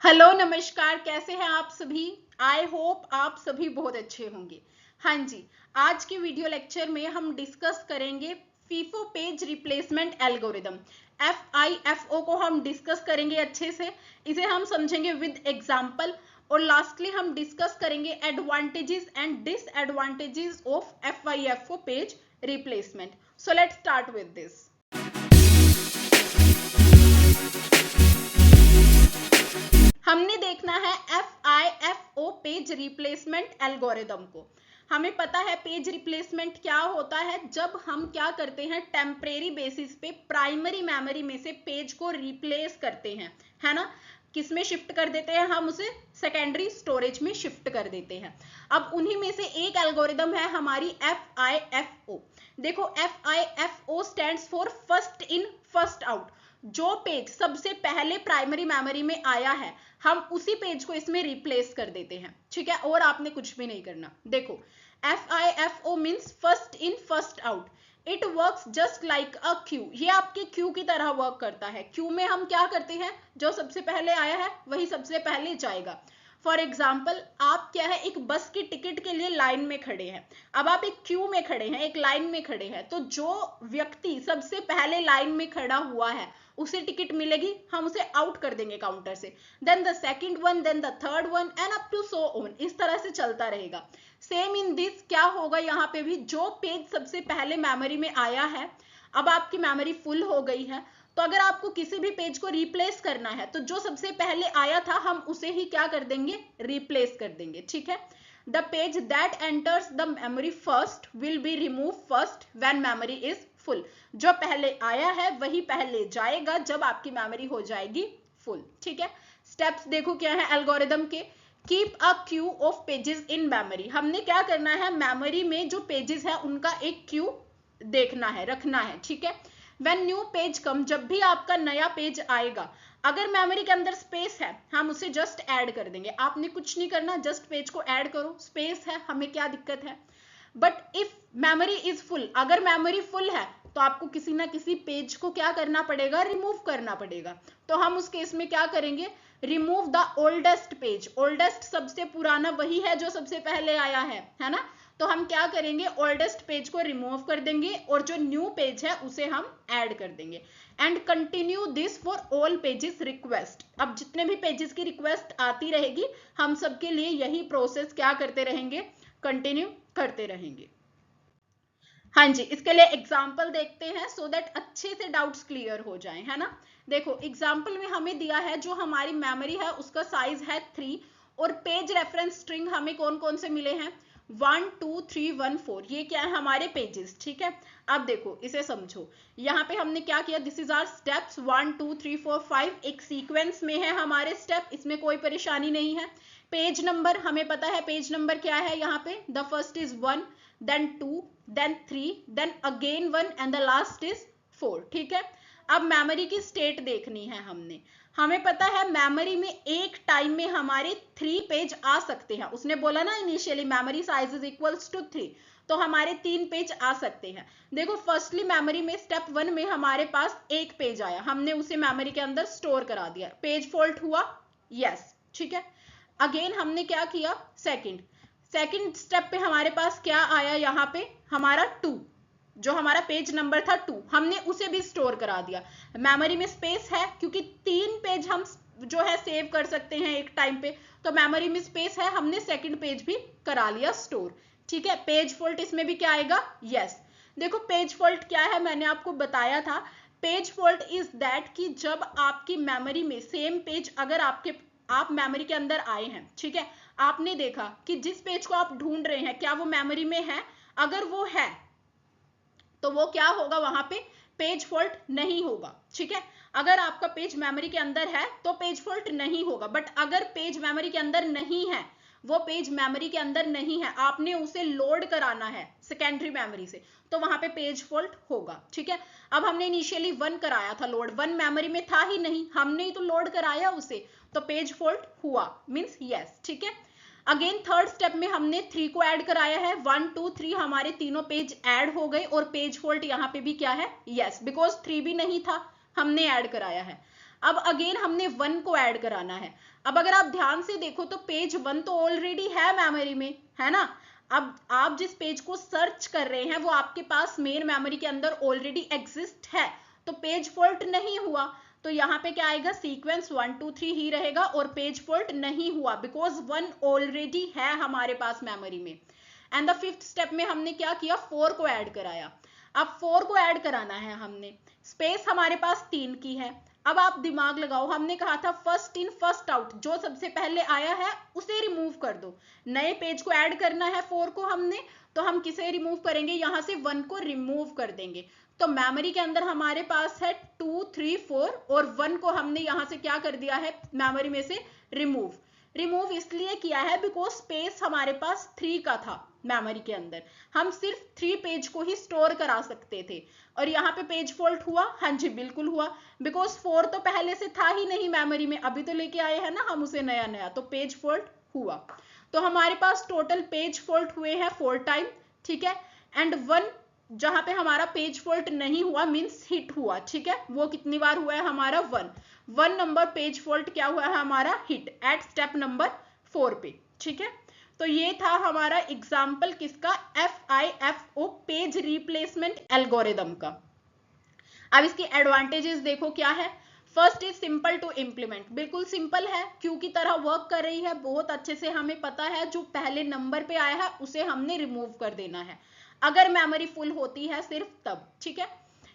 Hello नमस्कार, कैसे हैं आप सभी। आई होप आप सभी बहुत अच्छे होंगे। हाँ जी, आज के वीडियो लेक्चर में हम डिस्कस करेंगे FIFO page replacement algorithm. FIFO को हम डिस्कस करेंगे अच्छे से, इसे हम समझेंगे विद एग्जाम्पल और लास्टली हम डिस्कस करेंगे advantages and disadvantages of FIFO page replacement. So let's start with this. हमने देखना है FIFO पेज रिप्लेसमेंट एल्गोरिदम को। हमें पता है पेज रिप्लेसमेंट क्या होता है, जब हम क्या करते हैं टेम्परेरी बेसिस पे प्राइमरी मेमोरी में से पेज को रिप्लेस करते हैं, है ना। किस में शिफ्ट कर देते हैं, हम उसे सेकेंडरी स्टोरेज में शिफ्ट कर देते हैं। अब उन्हीं में से एक एल्गोरिदम है हमारी FIFO। देखो FIFO stands for first in first out. जो पेज सबसे पहले प्राइमरी मेमोरी में आया है हम उसी पेज को इसमें रिप्लेस कर देते हैं, ठीक है। और आपने कुछ भी नहीं करना। देखो FIFO means first in first out. It works just like a Q. ये आपके क्यू की तरह वर्क करता है। क्यू में हम क्या करते हैं, जो सबसे पहले आया है वही सबसे पहले जाएगा। फॉर एग्जाम्पल आप क्या है, एक बस की टिकट के लिए लाइन में खड़े हैं। अब आप एक क्यू में खड़े हैं, एक लाइन में खड़े हैं, तो जो व्यक्ति सबसे पहले लाइन में खड़ा हुआ है उसे टिकट मिलेगी, हम उसे आउट कर देंगे काउंटर से। Then the second one, then the third one and up to so on. इस तरह से चलता रहेगा। सेम इन दिस क्या होगा, यहाँ पे भी जो पेज सबसे पहले मेमोरी में आया है, अब आपकी मेमोरी फुल हो गई है, तो अगर आपको किसी भी पेज को रिप्लेस करना है तो जो सबसे पहले आया था हम उसे ही क्या कर देंगे, रिप्लेस कर देंगे, ठीक है। The page that enters the memory first will be remove first when memory is full. जो पहले आया है वही पहले जाएगा जब आपकी मेमोरी हो जाएगी फुल, ठीक है। स्टेप्स देखो क्या है एल्गोरिदम के। Keep a Q of pages in memory. हमने क्या करना है, मेमोरी में जो पेजेस है उनका एक क्यू देखना है, रखना है, ठीक है। व्हेन न्यू पेज कम, जब भी आपका नया पेज आएगा, अगर मेमोरी के अंदर स्पेस है हम उसे जस्ट ऐड कर देंगे। आपने कुछ नहीं करना, जस्ट पेज को ऐड करो, स्पेस है, हमें क्या दिक्कत है। But if memory is full, अगर मेमोरी फुल है तो आपको किसी ना किसी पेज को क्या करना पड़ेगा, रिमूव करना पड़ेगा। तो हम उस केस में क्या करेंगे, remove the oldest page. Oldest सबसे पुराना वही है जो सबसे पहले आया है ना। तो हम क्या करेंगे, ओल्डेस्ट पेज को रिमूव कर देंगे और जो न्यू पेज है उसे हम ऐड कर देंगे। And continue this for all pages request. अब जितने भी पेजेस की रिक्वेस्ट आती रहेगी हम सबके लिए यही प्रोसेस क्या करते रहेंगे, कंटिन्यू करते रहेंगे। हाँ जी, इसके लिए एग्जाम्पल देखते हैं सो दैट अच्छे से डाउट्स क्लियर हो जाए, है ना। देखो एग्जाम्पल में हमें दिया है जो हमारी मेमोरी है उसका साइज है 3 और पेज रेफरेंस स्ट्रिंग हमें कौन कौन से मिले हैं, 1 2 3 1 4। ये क्या है, हमारे पेजेस, ठीक है। अब देखो इसे समझो, यहाँ पे हमने क्या किया, दिस इज आवर स्टेप्स 1 2 3 4 5। एक सीक्वेंस में है हमारे स्टेप, इसमें कोई परेशानी नहीं है। पेज नंबर हमें पता है, पेज नंबर क्या है, यहाँ पे the first is 1, then 2, then 3, then again 1 and the last is 4, ठीक है। अब मेमोरी की स्टेट देखनी है हमने। हमें पता है मेमोरी में एक टाइम में हमारे 3 पेज आ सकते हैं। उसने बोला ना initially memory size is equals to 3, तो हमारे 3 पेज आ सकते हैं। देखो फर्स्टली मेमोरी में स्टेप 1 में हमारे पास एक पेज आया, हमने उसे मेमोरी के अंदर स्टोर करा दिया। पेज फॉल्ट हुआ, यस, ठीक है। अगेन हमने क्या किया, सेकंड स्टेप पे हमारे पास क्या आया, यहाँ पे हमारा 2, जो हमारा पेज नंबर था 2, हमने उसे भी स्टोर करा दिया। मेमोरी में स्पेस है क्योंकि 3 पेज हम जो है सेव कर सकते हैं एक टाइम पे, तो मेमोरी में स्पेस है, हमने सेकंड पेज भी करा लिया स्टोर, ठीक है। पेज फॉल्ट इसमें भी क्या आएगा, यस। देखो पेज फॉल्ट क्या है, मैंने आपको बताया था। पेज फॉल्ट इज दैट कि जब आपकी मेमोरी में सेम पेज, अगर आप मेमोरी के अंदर आए हैं, ठीक है, आपने देखा कि जिस पेज को आप ढूंढ रहे हैं क्या वो मेमोरी में है, अगर वो है तो वो क्या होगा, वहां पे पेज फॉल्ट नहीं होगा, ठीक है। अगर आपका पेज मेमोरी के अंदर है तो पेज फॉल्ट नहीं होगा। बट अगर पेज मेमोरी के अंदर नहीं है, वो पेज मेमोरी के अंदर नहीं है, आपने उसे लोड कराना है सेकेंडरी मेमोरी से, तो वहां पे पेज फॉल्ट होगा, ठीक है। अब हमने इनिशियली 1 कराया था लोड, 1 मेमोरी में था ही नहीं, हमने ही तो लोड कराया उसे, तो पेज फॉल्ट हुआ, मींस यस, ठीक है। अगेन थर्ड स्टेप में हमने 3 को ऐड कराया है, 1 2 3 हमारे तीनों पेज ऐड हो गए और पेज फॉल्ट यहाँ पे भी क्या है, यस, बिकॉज 3 भी नहीं था, हमने ऐड कराया है। अब अगेन हमने 1 को ऐड कराना है। अब अगर आप ध्यान से देखो तो पेज 1 तो ऑलरेडी है मेमोरी में, है ना। अब आप जिस पेज को सर्च कर रहे हैं वो आपके पास मेन मेमोरी के अंदर ऑलरेडी एग्जिस्ट है, तो पेज फॉल्ट नहीं हुआ। तो यहाँ पे क्या आएगा, सीक्वेंस 1 2 3 ही रहेगा और पेज फॉल्ट नहीं हुआ, बिकॉज 1 ऑलरेडी है हमारे पास मेमोरी में। एंड द 5th स्टेप में हमने क्या किया, 4 को ऐड कराया। अब 4 को ऐड कराना है हमने, स्पेस हमारे पास 3 की है। अब आप दिमाग लगाओ, हमने कहा था फर्स्ट इन फर्स्ट आउट, जो सबसे पहले आया है उसे रिमूव कर दो। नए पेज को ऐड करना है 4 को हमने, तो हम किसे रिमूव करेंगे, यहां से 1 को रिमूव कर देंगे। तो मेमोरी के अंदर हमारे पास है 2 3 4 और 1 को हमने यहां से क्या कर दिया है, मेमोरी में से रिमूव इसलिए किया है बिकॉज स्पेस हमारे पास 3 का था मेमोरी के अंदर, हम सिर्फ 3 पेज को ही स्टोर करा सकते थे। और यहाँ पे पेज फॉल्ट हुआ, हाँ जी बिल्कुल हुआ, बिकॉज 4 तो पहले से था ही नहीं मेमोरी में, अभी तो लेके आए हैं ना हम उसे नया नया, तो पेज फॉल्ट हुआ। तो हमारे पास टोटल पेज फॉल्ट हुए हैं 4 टाइम, ठीक है। एंड 1 जहां पे हमारा पेज फॉल्ट नहीं हुआ मींस हिट हुआ, ठीक है, वो कितनी बार हुआ है हमारा 1 नंबर पेज फॉल्ट क्या हुआ है हमारा, हिट एट स्टेप नंबर 4 पे, ठीक है। तो ये था हमारा एग्जाम्पल किसका, FIFO पेज रिप्लेसमेंट एल्गोरिदम का। अब इसकी एडवांटेजेस देखो क्या है। First is simple to implement, बिल्कुल सिंपल है, क्यू की तरह वर्क कर रही है, बहुत अच्छे से हमें पता है जो पहले नंबर पे आया है उसे हमने रिमूव कर देना है, अगर मेमोरी फुल होती है सिर्फ तब, ठीक है।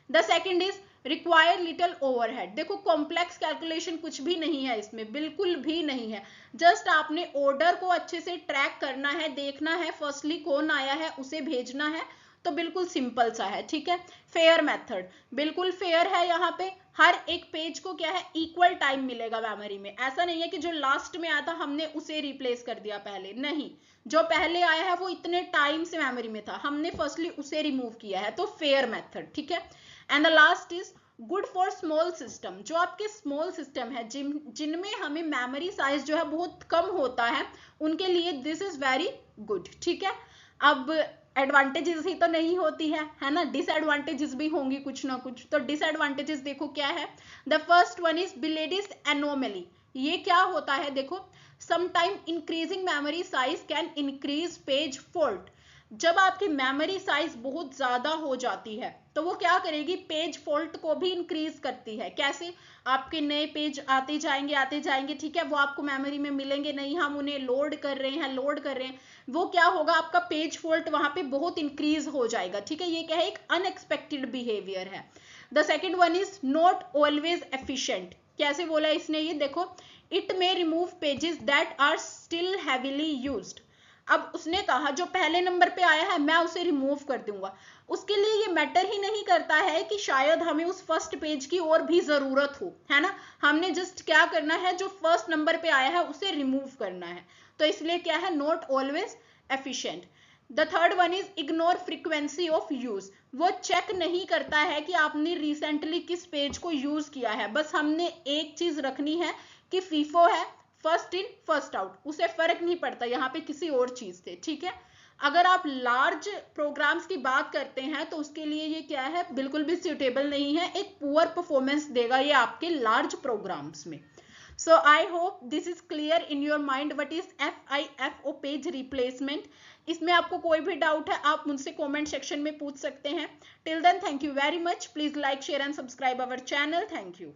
The second is require little overhead, देखो कॉम्प्लेक्स कैलकुलेशन कुछ भी नहीं है इसमें, बिल्कुल भी नहीं है। जस्ट आपने ऑर्डर को अच्छे से ट्रैक करना है, देखना है फर्स्टली कौन आया है उसे भेजना है, तो बिल्कुल सिंपल सा है, ठीक है। फेयर मेथड, बिल्कुल फेयर है, यहाँ पे हर एक पेज को क्या है, इक्वल टाइम मिलेगा मेमोरी में। ऐसा नहीं है कि जो लास्ट में आया था हमने उसे रिप्लेस कर दिया पहले, नहीं, जो पहले आया है वो इतने टाइम से मेमोरी में था, हमने फर्स्टली उसे रिमूव किया है, तो फेयर मेथड, ठीक है। And the last is good for small system, जो आपके स्मॉल सिस्टम है जिनमें हमें मेमोरी साइज जो है बहुत कम होता है, उनके लिए दिस इज वेरी गुड, ठीक है। अब एडवांटेजेस ही तो नहीं होती है ना, डिसएडवांटेजेस भी होंगी कुछ ना कुछ। तो डिसएडवांटेजेस देखो क्या है, the first one is Belady's anomaly, ये क्या होता है देखो, sometime increasing memory size can increase page fault, जब आपकी मेमोरी साइज बहुत ज्यादा हो जाती है तो वो क्या करेगी, पेज फॉल्ट को भी इंक्रीज करती है। कैसे, आपके नए पेज आते जाएंगे, ठीक है, वो आपको मेमोरी में मिलेंगे नहीं, हम उन्हें लोड कर रहे हैं, वो क्या होगा, आपका पेज फॉल्ट वहां पे बहुत इंक्रीज हो जाएगा, ठीक है। ये क्या है, एक अनएक्सपेक्टेड बिहेवियर है। The second one is not always efficient, कैसे बोला इसने, ये देखो, it may remove pages that are still heavily used. अब उसने कहा जो पहले नंबर पे आया है मैं उसे रिमूव कर दूंगा, उसके लिए ये मैटर ही नहीं करता है कि शायद हमें उस फर्स्ट पेज की और भी जरूरत हो, है ना, हमने जस्ट क्या करना है, जो फर्स्ट नंबर पे आया है उसे रिमूव करना है, तो इसलिए क्या है, not always efficient. The third one is ignore frequency of use, वो चेक नहीं करता है कि आपने रिसेंटली किस पेज को यूज किया है, बस हमने एक चीज रखनी है कि फीफो है, फर्स्ट इन फर्स्ट आउट, उसे फर्क नहीं पड़ता यहाँ पे किसी और चीज से, ठीक है। अगर आप लार्ज प्रोग्राम्स की बात करते हैं तो उसके लिए ये क्या है, बिल्कुल भी सुटेबल नहीं है, एक पुअर परफॉर्मेंस देगा ये आपके लार्ज प्रोग्राम्स में। So I hope this is clear in your mind what is FIFO page replacement. इसमें आपको कोई भी डाउट है आप मुझसे कमेंट सेक्शन में पूछ सकते हैं। Till then thank you very much, please like share and subscribe our channel, thank you.